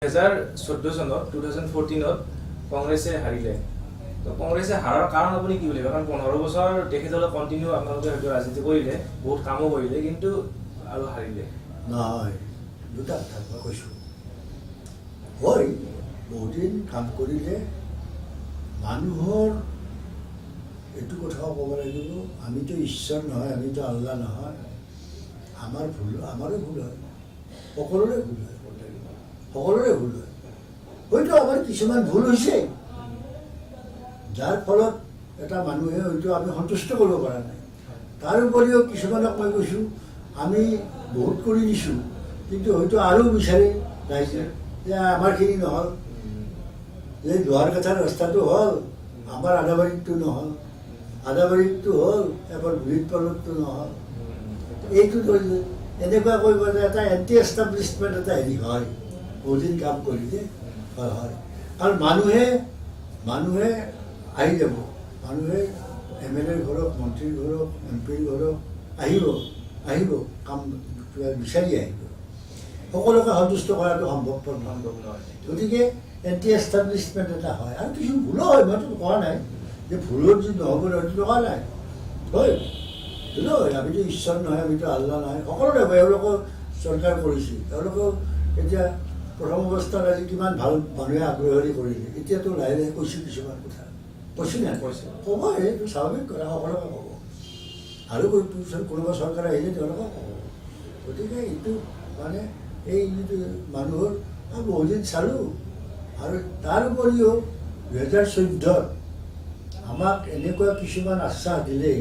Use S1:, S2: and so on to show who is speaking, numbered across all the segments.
S1: 2014 চনত 2014 কংগ্ৰেছে হাৰিলে তো কংগ্ৰেছে হাৰাৰ কাৰণ আপুনি কি বুলি কাৰণ 15 বছৰ তেখেতলৈ কন্টিনিউ আপোনালোকে হয়তো ৰাজনীতি কৰিলে বহুত কামো কৰিলে কিন্তু আৰু হাৰিলে
S2: নহয় দুটা কথা কৈছোঁ হয় বহুদিন কাম কৰিলে মানুহৰ এইটো কথাও ক'ব লাগিব আমিতো ঈশ্বৰ নহয় আমিতো আল্লাহ নহয় আমাৰ ভুল আমাৰো ভুল হয় সকলোৰে ভুল হয় সকলোৰে ভুল হয় হয়তো আমাৰ কিছুমান ভুল হৈছে যাৰ ফলত এটা মানুহে হয়তো আমি সন্তুষ্ট কৰিব পৰা নাই তাৰ উপৰিও কিছুমানক মই কৈছোঁ আমি বহুত কৰি দিছোঁ কিন্তু হয়তো আৰু বিচাৰি ৰাইজে যে আমাৰখিনি নহ'ল যে দুৱাৰকাথাৰ ৰাস্তাটো হ'ল আমাৰ আদাবাৰীটো নহ'ল আদাবাৰীটো হ'ল এবাৰ বুঢ়ীত পালতটো নহ'ল এইটো এনেকুৱা কৰিব যে এটা এণ্টি এষ্টাব্লিছমেণ্ট এটা হেৰি হয় বহুদিন কাম কৰিলে হয় হয় কাৰণ মানুহে আহি যাব মানুহে MLA ঘৰক মন্ত্ৰীৰ ঘৰক MP ঘৰক আহিব কাম কিবা বিচাৰি আহিব সকলোকে সন্তুষ্ট কৰাটো সম্ভৱপৰ নহয় গতিকে এণ্টি এষ্টাব্লিছমেণ্ট এটা হয় আৰু কিছু ভুলো হয় মইতো কোৱা নাই যে ভুলৰ যি নহ'ব সেইটো কোৱা নাই হয় ভুলো হয় আমিতো ঈশ্বৰ নহয় আমিতো আল্লাহ নহয় সকলোৰে এওঁলোকেও চৰকাৰ কৰিছিল তেওঁলোকেও এতিয়া প্ৰথম অৱস্থাত আজি কিমান ভাল মানুহে আগ্ৰহী কৰিলে এতিয়াতো লাহে লাহে কৈছোঁ কিছুমান কথা কৈছোঁ নাই কৈছে ক'ব এইটো স্বাভাৱিক কথা সকলোকে ক'ব আৰু কোনোবা চৰকাৰ আহিলে তেওঁলোকে ক'ব গতিকে এইটো মানে এই যিটো মানুহৰ বহুদিন চালোঁ আৰু তাৰ উপৰিও 2014 আমাক এনেকুৱা কিছুমান আশ্বাস দিলে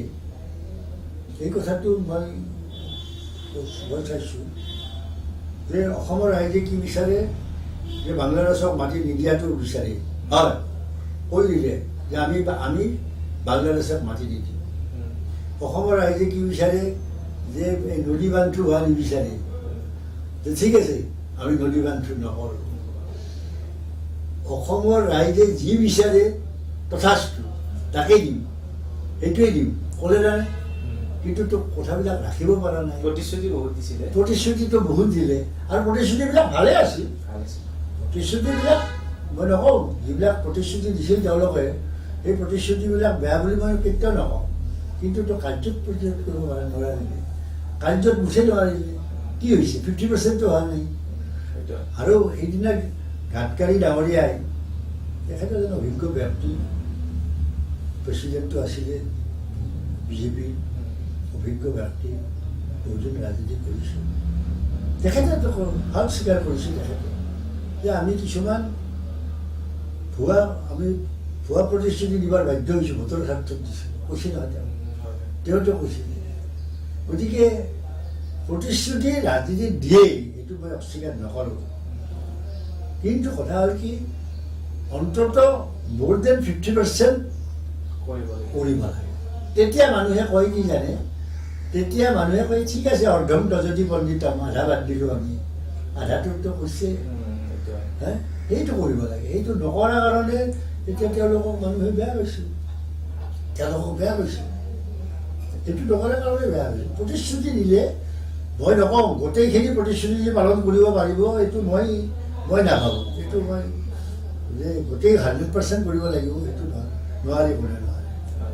S2: এই কথাটো মই চাইছোঁ যে অসমৰ ৰাইজে কি বিচাৰে যে বাংলাদেশক মাটি নিদিয়াটো বিচাৰে হয় কৈ দিলে যে আমি বাংলাদেশক মাটি নিদিওঁ অসমৰ ৰাইজে কি বিচাৰে যে এই নদী বান্ধটো হোৱা নিবিচাৰে যে ঠিক আছে আমি নদী বান্ধটো নকৰোঁ অসমৰ ৰাইজে যি বিচাৰে তথাস্তু তাকেই দিম সেইটোৱেই দিম ক'লে জানে কিন্তু তো কথাবিলাক ৰাখিব পৰা নাই
S1: প্ৰতিশ্ৰুতি বহুত দিছিলে
S2: প্ৰতিশ্ৰুতিটো বহুত দিলে আৰু প্ৰতিশ্ৰুতিবিলাক ভালে আছিল প্ৰতিশ্ৰুতিবিলাক মই নকওঁ যিবিলাক প্ৰতিশ্ৰুতি দিছিল তেওঁলোকে সেই প্ৰতিশ্ৰুতিবিলাক বেয়া বুলি মই কেতিয়াও নকওঁ কিন্তু তো কাৰ্যত প্ৰতিৰোধ কৰিব নোৱাৰিলে কাৰ্যত মুঠেই নোৱাৰিলে কি হৈছে 50%টো হোৱা নাই আৰু সেইদিনা গাডকাৰী ডাঙৰীয়াই তেখেত এজন অভিজ্ঞ ব্যক্তি প্ৰেচিডেণ্টটো আছিলে বিজেপিৰ অভিজ্ঞ ব্যক্তি বহুজন ৰাজনীতি কৰিছোঁ তেখেতে ভাল স্বীকাৰ কৰিছিল তেখেতে যে আমি কিছুমান ভুৱা প্ৰতিশ্ৰুতি দিবৰ বাধ্য হৈছোঁ ভোটৰ ক্ষেত্ৰত দিছোঁ কৈছিল নহয় তেওঁতো কৈছিলে গতিকে প্ৰতিশ্ৰুতি ৰাজনীতি দিয়েই এইটো মই অস্বীকাৰ নকৰোঁ কিন্তু কথা হ'ল কি অন্তত মোৰ দেন 50% কৰিব লাগে তেতিয়া মানুহে কয় কি জানে তেতিয়া মানুহে কয় ঠিক আছে অৰ্ধম দজতি পণ্ডিতম আধা বাদ দিলোঁ আমি আধাটোতো কৈছে হে সেইটো কৰিব লাগে সেইটো নকৰাৰ কাৰণে এতিয়া তেওঁলোকক মানুহে বেয়া পাইছে এইটো নকৰাৰ কাৰণে বেয়া পাইছে প্ৰতিশ্ৰুতি দিলে মই নকওঁ গোটেইখিনি প্ৰতিশ্ৰুতি পালন কৰিব পাৰিব এইটো মই নাভাবোঁ এইটো মই যে গোটেই 100% কৰিব লাগিব সেইটো নোৱাৰে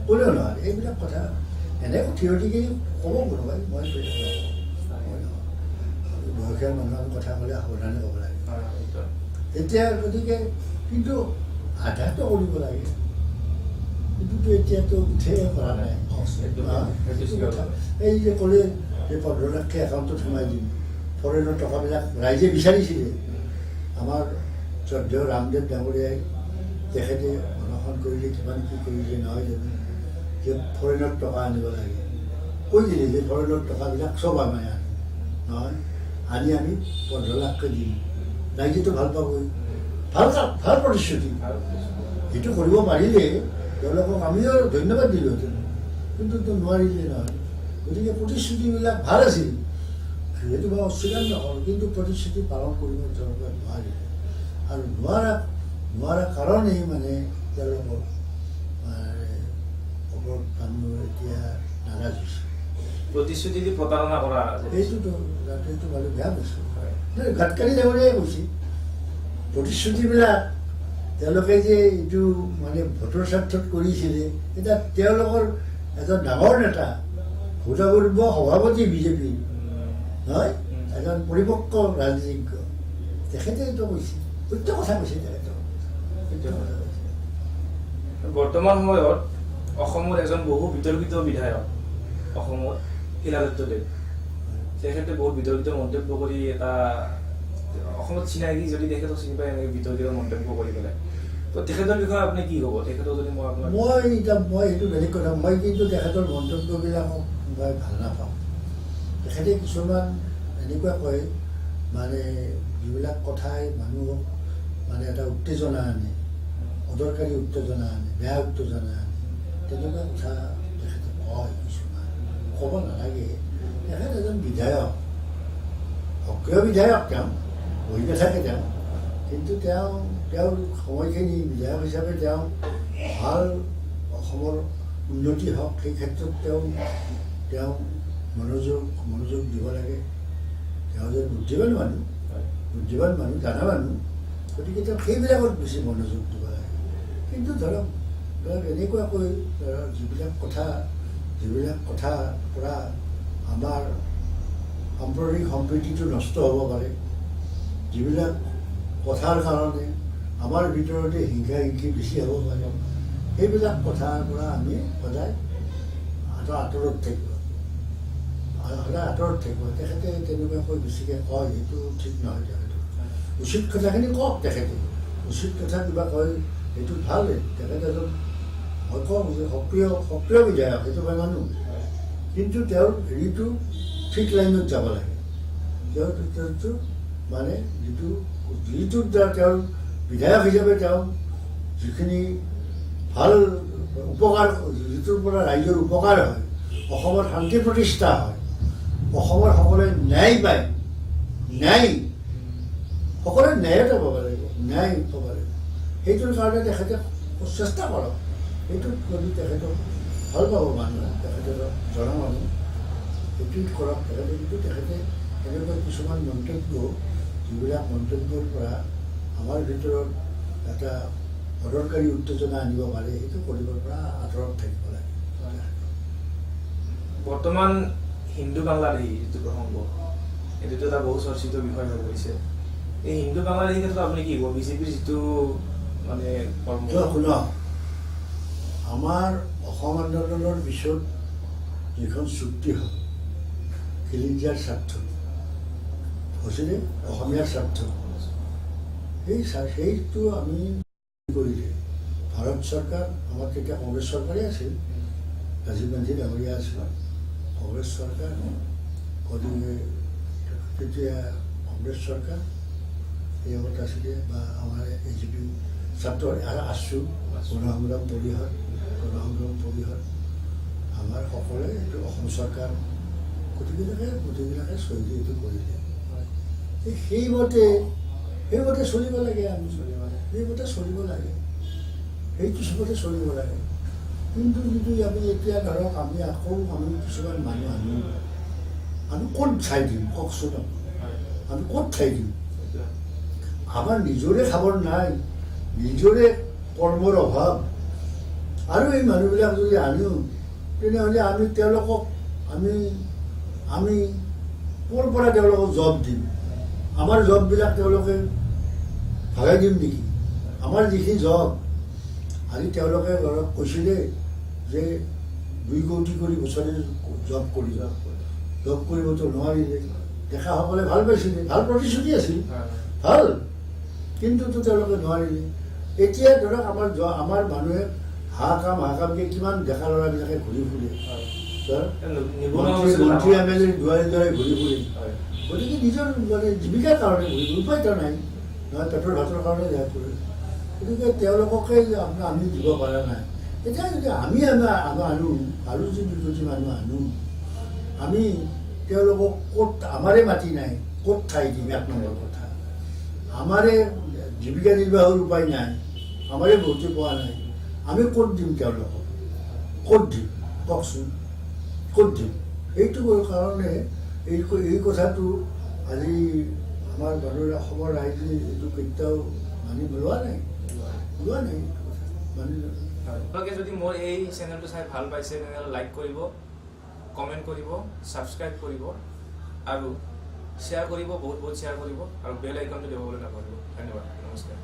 S2: কোনেও নোৱাৰে এইবিলাক কথা এনে থিয়ৰিটিকে ক'ব কোনোবাই মই বয়সীয়াল মানুহৰ কথা ক'লে সাৱধানে ক'ব লাগে এতিয়া গতিকে কিন্তু আধাটো কৰিব লাগে কিন্তু এতিয়াতো উঠে কৰা নাই এই যে ক'লে যে 15 লাখকে একাউণ্টত সোমাই দিম ফৰেনৰ টকাবিলাক ৰাইজে বিচাৰিছিলে আমাৰ শ্ৰদ্ধেয় ৰামদেৱ ডাঙৰীয়াই তেখেতে অনশন কৰিলে কিমান কি কৰিলে নহয় জানো যে ফৰেনৰ টকা আনিব লাগে কৈ দিলে যে ফৰেনৰ টকাবিলাক চব আমি আনিম নহয় আনি আমি 15 লাখকে দিম ৰাইজেতো ভাল পাবই ভাল প্ৰতিশ্ৰুতি সেইটো কৰিব পাৰিলে তেওঁলোকক আমিও ধন্যবাদ দিলোঁহেঁতেন কিন্তু নোৱাৰিলে নহয় গতিকে প্ৰতিশ্ৰুতিবিলাক ভাল আছিল সেইটো মই অস্বীকাৰ নকৰোঁ কিন্তু প্ৰতিশ্ৰুতি পালন কৰিব তেওঁলোকে নোৱাৰিলে আৰু নোৱাৰা কাৰণেই মানে তেওঁলোকৰ ওপৰত মানুহ এতিয়া নাৰাজ হৈছে
S1: প্ৰতিশ্ৰুতি দি প্ৰতাৰণা কৰা
S2: এইটোতো বাৰু বেয়া বস্তু গাডকাৰী ডাঙৰীয়াই কৈছে প্ৰতিশ্ৰুতিবিলাক তেওঁলোকে যে এইটো মানে ভোটৰ স্বাৰ্থত কৰিছিলে, এতিয়া তেওঁলোকৰ এজন ডাঙৰ নেতা ভূতপূৰ্ব সভাপতি বিজেপি নহয়, এজন পৰিপক্ক ৰাজনীতিজ্ঞ, তেখেতে এইটো কৈছে, সত্য কথা কৈছে তেখেতে, সত্য কথা কৈছে।
S1: বৰ্তমান সময়ত অসমৰ এজন বহু বিতৰ্কিত বিধায়ক অসমত শিলাদত্তদেৱ, তেখেতে বহুত বিতৰ্কিত মন্তব্য কৰি এটা অসমত চিনাকি, যদি তেখেতক চিনি পায় এনেকৈ বিতৰ্কিত মন্তব্য কৰি পেলাই, তো তেখেতৰ বিষয়ে আপুনি কি ক'ব? তেখেতক যদি মই আপোনাক
S2: মই সেইটো বেলেগ কথা, মই কিন্তু তেখেতৰ মন্তব্যবিলাকক মই ভাল নাপাওঁ। তেখেতে কিছুমান এনেকুৱা কয় মানে যিবিলাক কথাই মানুহক মানে এটা উত্তেজনা আনে, অদৰকাৰী উত্তেজনা আনে, বেয়া উত্তেজনা আনে, তেনেকুৱা কথা তেখেতে কয় কিছুমান, ক'ব নালাগে। তেখেত এজন বিধায়ক, সক্ৰিয় বিধায়ক, তেওঁ বহি নাথাকে তেওঁ, কিন্তু তেওঁৰ সময়খিনি বিধায়ক হিচাপে তেওঁ ভাল অসমৰ উন্নতি হওক সেই ক্ষেত্ৰত তেওঁ মনোযোগ দিব লাগে। তেওঁ যে বুদ্ধিবান মানুহ, জানা মানুহ, গতিকে তেওঁ সেইবিলাকত বেছি মনোযোগ দিব লাগে। কিন্তু ধৰক এনেকুৱাকৈ যিবিলাক কথা পৰা আমাৰ সাম্প্ৰদায়িক সম্প্ৰীতিটো নষ্ট হ'ব পাৰে, যিবিলাক কথাৰ কাৰণে আমাৰ ভিতৰতে হিংসা হিংসি বেছি হ'ব পাৰে, সেইবিলাক কথাৰ পৰা আমি সদায় আঁতৰত থাকিব, তেখেতে তেনেকুৱাকৈ বেছিকৈ কয়, সেইটো ঠিক নহয়। তেখেতে উচিত কথাখিনি কওক, তেখেতে উচিত কথা কিবা কয় সেইটো ভাল। তেখেতে এজন মই কওঁ যে সক্ৰিয় বিধায়ক, সেইটো মই মানো, কিন্তু তেওঁৰ হেৰিটো ঠিক লাইনত যাব লাগে। তেওঁটো মানে যিটোৰ দ্বাৰা তেওঁৰ বিধায়ক হিচাপে তেওঁ যিখিনি ভাল উপকাৰ, যিটোৰ পৰা ৰাইজৰ উপকাৰ হয়, অসমত শান্তি প্ৰতিষ্ঠা হয়, অসমৰ সকলোৱে ন্যায় পায়, সকলোৱে ন্যায়তে পাব লাগিব, ন্যায় পাব লাগিব, সেইটোৰ কাৰণে তেখেতে চেষ্টা কৰক। সেইটোত যদি তেখেতক ভাল পাব মানুহে, তেখেতৰ জনা মানুহ সেইটোত কৰক তেখেতে। কিন্তু তেখেতে এনেকুৱা কিছুমান মন্তব্য, যিবিলাক মন্তব্যৰ পৰা আমাৰ ভিতৰত এটা অদৰকাৰী উত্তেজনা আনিব পাৰে, সেইটো কৰিবৰ পৰা আঁতৰত থাকিব লাগে।
S1: বৰ্তমান হিন্দু বাংলাদেশী যিটো প্ৰসংগ, এইটোতো এটা বহু চৰ্চিত বিষয় হৈ পৰিছে। এই হিন্দু বাংলাদেশী ক্ষেত্ৰত আপুনি কি ক'ব? বিজেপিৰ যিটো মানে
S2: শুনক, আমাৰ অসম আন্দোলনৰ পিছত যিখন চুক্তি হ'ল খিলঞ্জীয়াৰ স্বাৰ্থ হৈছিলে, অসমীয়াৰ স্বাৰ্থ, সেইটো আমি কৰিলে ভাৰত চৰকাৰ, আমাৰ তেতিয়া কংগ্ৰেছ চৰকাৰে আছিল, ৰাজীৱ গান্ধী ডাঙৰীয়া আছিল কংগ্ৰেছ চৰকাৰ, গতিকে তেতিয়া কংগ্ৰেছ চৰকাৰ এই আগত আছিলে, বা আমাৰ AGP ছাত্ৰ আছু গণসংগ্ৰাম পৰিষদ আমাৰ সকলোৱে এইটো অসম চৰকাৰ, গোটেইবিলাকে চহী এইটো কৰিলে। সেইমতে চলিব লাগে, আমি সেইমতে চলিব লাগে, সেইটো চবতে চলিব লাগে। কিন্তু যদি আমি এতিয়া ধৰক আমি কিছুমান মানুহ আমি ক'ত ঠাই দিম কওকচোন, আমি ক'ত ঠাই দিম? আমাৰ নিজৰে খাবৰ নাই, নিজৰে কৰ্মৰ অভাৱ, আৰু এই মানুহবিলাক যদি আনো, তেনেহ'লে আমি তেওঁলোকক আমি ক'ৰ পৰা তেওঁলোকক জব দিম? আমাৰ জববিলাক তেওঁলোকে ভাগাই দিম নেকি? আমাৰ যিখিনি জব, আজি তেওঁলোকে ধৰক কৈছিলে যে 2 কোটি কৰি বছৰে জব কৰিবতো নোৱাৰিলে, ডেকাসকলে ভাল পাইছিলে, ভাল প্ৰতিশ্ৰুতি আছিল, ভাল, কিন্তু তেওঁলোকে নোৱাৰিলে। এতিয়া ধৰক আমাৰ মানুহে হাঁহ কামকে কিমান ডেকা ল'ৰাবিলাকে ঘূৰি ফুৰে, মন্ত্ৰী MLA দুৱাৰে ঘূৰি ফুৰে, গতিকে নিজৰ মানে জীৱিকাৰ কাৰণে ঘূৰি ফুৰে, উপায়তো নাই নহয়, পেটৰ ভাতৰ কাৰণে যায় ফুৰে। গতিকে তেওঁলোককে আমি দিব পৰা নাই। এতিয়া যদি আমি আনো, আৰু যদি 2 কোটি মানুহ আনো, আমি তেওঁলোকক ক'ত, আমাৰে মাটি নাই, ক'ত ঠাই দিম? 1 নম্বৰ কথা, আমাৰে জীৱিকা নিৰ্বাহৰ উপায় নাই, আমাৰে বহুতে পোৱা নাই, আমি ক'ত দিম তেওঁলোকক? ক'ত দিম কওকচোন, ক'ত দিম? এইটো কাৰণে এই কথাটো আজি আমাৰ দলৰ অসমৰ ৰাইজে এইটো কেতিয়াও মানি লোৱা নাই মানি লোৱা।
S1: আপোনালোকে যদি মোৰ এই চেনেলটো চাই ভাল পাইছে তেনেহ'লে লাইক কৰিব, কমেণ্ট কৰিব, ছাবস্ক্ৰাইব কৰিব আৰু শ্বেয়াৰ কৰিব, বহুত শ্বেয়াৰ কৰিব আৰু বেল আইকনটো দেখিবলৈ নাপাহৰিব। ধন্যবাদ, নমস্কাৰ।